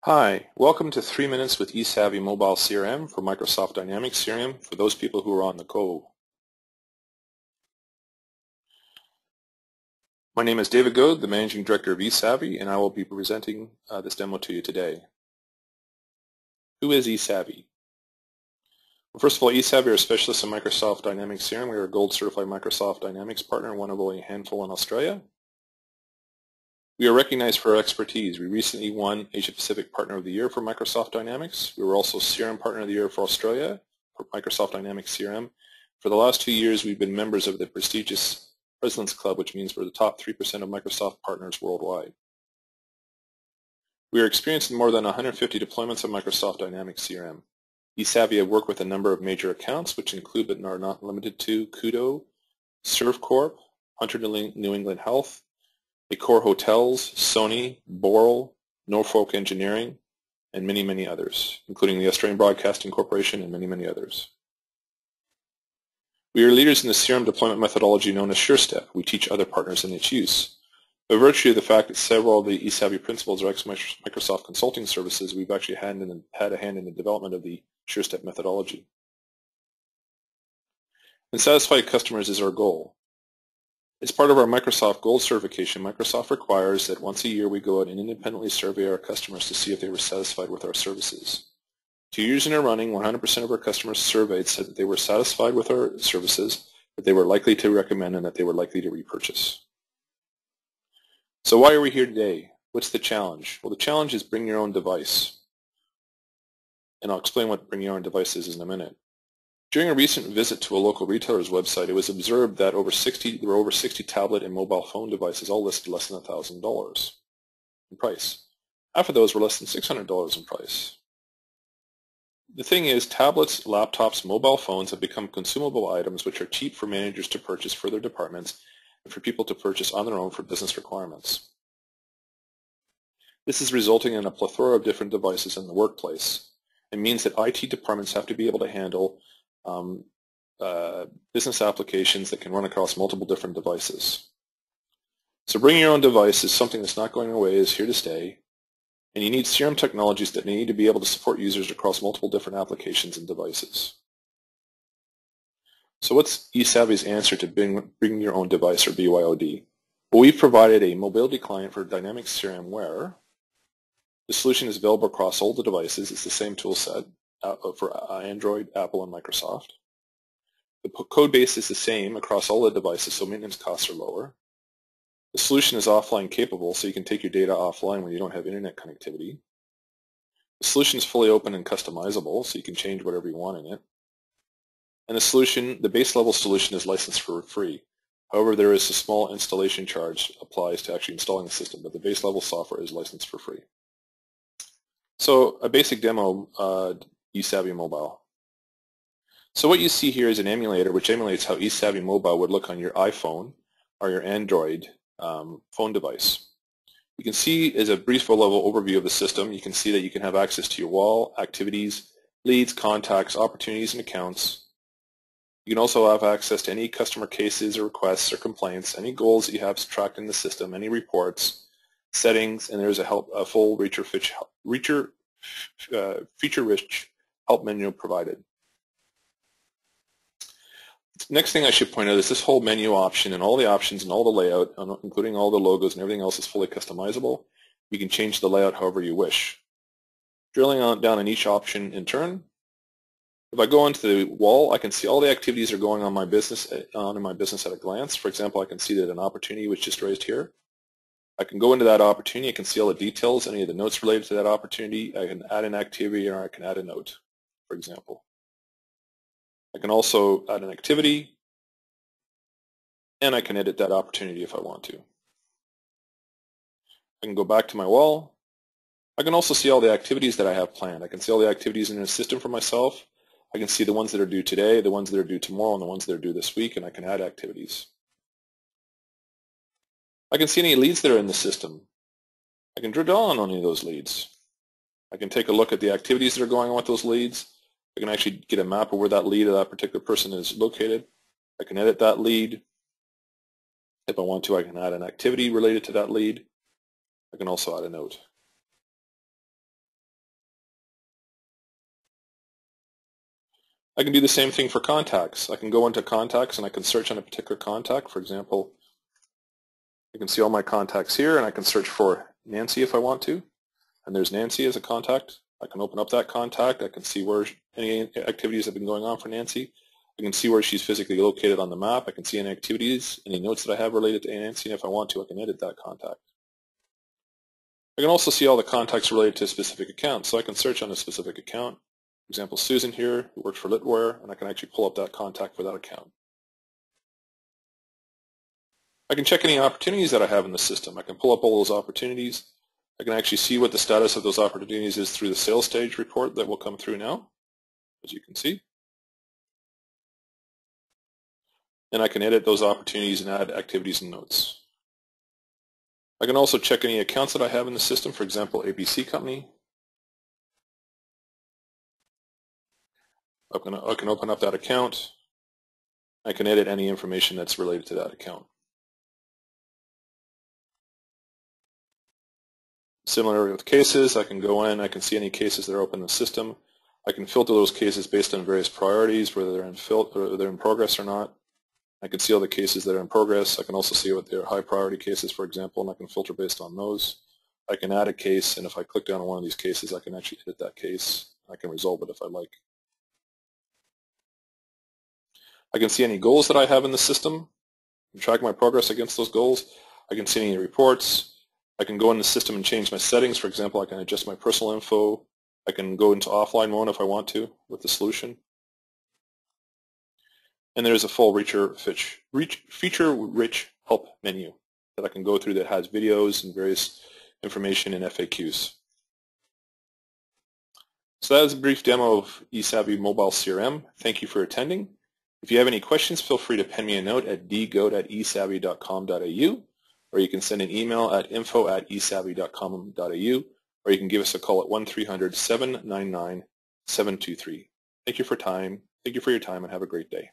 Hi, welcome to 3 Minutes with eSavvy Mobile CRM for Microsoft Dynamics CRM for those people who are on the go. My name is David Goad, the Managing Director of eSavvy, and I will be presenting this demo to you today. Who is eSavvy? Well, first of all, eSavvy are specialists in Microsoft Dynamics CRM. We are a Gold Certified Microsoft Dynamics partner, one of only a handful in Australia. We are recognized for our expertise. We recently won Asia Pacific Partner of the Year for Microsoft Dynamics. We were also CRM Partner of the Year for Australia for Microsoft Dynamics CRM. For the last 2 years, we've been members of the prestigious President's Club, which means we're the top 3% of Microsoft partners worldwide. We are experienced in more than 150 deployments of Microsoft Dynamics CRM. eSavvy have worked with a number of major accounts, which include but are not limited to Kudo, ServCorp, Hunter New England Health, Accor Hotels, Sony, Boral, Norfolk Engineering, and many, many others, including the Australian Broadcasting Corporation and many, many others. We are leaders in the CRM deployment methodology known as SureStep. We teach other partners in its use. By virtue of the fact that several of the eSavvy principles are ex-Microsoft consulting services, we've actually had a hand in the development of the SureStep methodology. And satisfied customers is our goal. As part of our Microsoft Gold certification, Microsoft requires that once a year we go out and independently survey our customers to see if they were satisfied with our services. 2 years in a running, 100% of our customers surveyed said that they were satisfied with our services, that they were likely to recommend, and that they were likely to repurchase. So why are we here today? What's the challenge? Well, the challenge is bring your own device. And I'll explain what bring your own device is in a minute. During a recent visit to a local retailer's website, it was observed that there were over 60 tablet and mobile phone devices, all listed less than $1,000 in price. Half of those were less than $600 in price. The thing is, tablets, laptops, mobile phones have become consumable items which are cheap for managers to purchase for their departments and for people to purchase on their own for business requirements. This is resulting in a plethora of different devices in the workplace. It means that IT departments have to be able to handle business applications that can run across multiple different devices. So bring your own device is something that's not going away, is here to stay, and you need CRM technologies that need to be able to support users across multiple different applications and devices. So what's eSavvy's answer to bring your own device, or BYOD? Well, we've provided a mobility client for Dynamics CRM where the solution is available across all the devices. It's the same tool set for Android, Apple, and Microsoft. The code base is the same across all the devices, so maintenance costs are lower. The solution is offline capable, so you can take your data offline when you don't have internet connectivity. The solution is fully open and customizable, so you can change whatever you want in it. And the base level solution is licensed for free. However, there is a small installation charge applies to actually installing the system, but the base level software is licensed for free. So a basic demo, eSavvy Mobile. So what you see here is an emulator which emulates how eSavvy Mobile would look on your iPhone or your Android phone device. You can see as a brief level overview of the system, you can see that you can have access to your wall, activities, leads, contacts, opportunities, and accounts. You can also have access to any customer cases or requests or complaints, any goals that you have tracked in the system, any reports, settings, and there's a full feature-rich help menu provided. Next thing I should point out is this whole menu option and all the options and all the layout, including all the logos and everything else, is fully customizable. You can change the layout however you wish. Drilling down on each option in turn, if I go onto the wall, I can see all the activities that are going on in my business at a glance. For example, I can see that an opportunity was just raised here. I can go into that opportunity, I can see all the details, any of the notes related to that opportunity. I can add an activity or I can add a note, for example. I can also add an activity, and I can edit that opportunity if I want to. I can go back to my wall. I can also see all the activities that I have planned. I can see all the activities in the system for myself. I can see the ones that are due today, the ones that are due tomorrow, and the ones that are due this week, and I can add activities. I can see any leads that are in the system. I can drill down on any of those leads. I can take a look at the activities that are going on with those leads. I can actually get a map of where that lead of that particular person is located. I can edit that lead. If I want to, I can add an activity related to that lead. I can also add a note. I can do the same thing for contacts. I can go into contacts and I can search on a particular contact. For example, I can see all my contacts here and I can search for Nancy if I want to. And there's Nancy as a contact. I can open up that contact. I can see where any activities have been going on for Nancy. I can see where she's physically located on the map. I can see any activities, any notes that I have related to Nancy, and if I want to, I can edit that contact. I can also see all the contacts related to a specific account. So I can search on a specific account. For example, Susan here, who works for Litware, and I can actually pull up that contact for that account. I can check any opportunities that I have in the system. I can pull up all those opportunities. I can actually see what the status of those opportunities is through the sales stage report that will come through now, as you can see. And I can edit those opportunities and add activities and notes. I can also check any accounts that I have in the system, for example, ABC Company. I can open up that account. I can edit any information that's related to that account. Similarly with cases, I can go in, I can see any cases that are open in the system. I can filter those cases based on various priorities, whether they're in progress or not. I can see all the cases that are in progress. I can also see what their high priority cases, for example, and I can filter based on those. I can add a case, and if I click down on one of these cases, I can actually edit that case. I can resolve it if I like. I can see any goals that I have in the system and track my progress against those goals. I can see any reports. I can go in the system and change my settings. For example, I can adjust my personal info. I can go into offline mode if I want to with the solution. And there's a full feature-rich help menu that I can go through that has videos and various information and FAQs. So that is a brief demo of eSavvy Mobile CRM. Thank you for attending. If you have any questions, feel free to pen me a note at dgoat@esavvy.com.au, or you can send an email at info@esavvy.com.au, or you can give us a call at 1-300-799-723. Thank you for your time, and have a great day.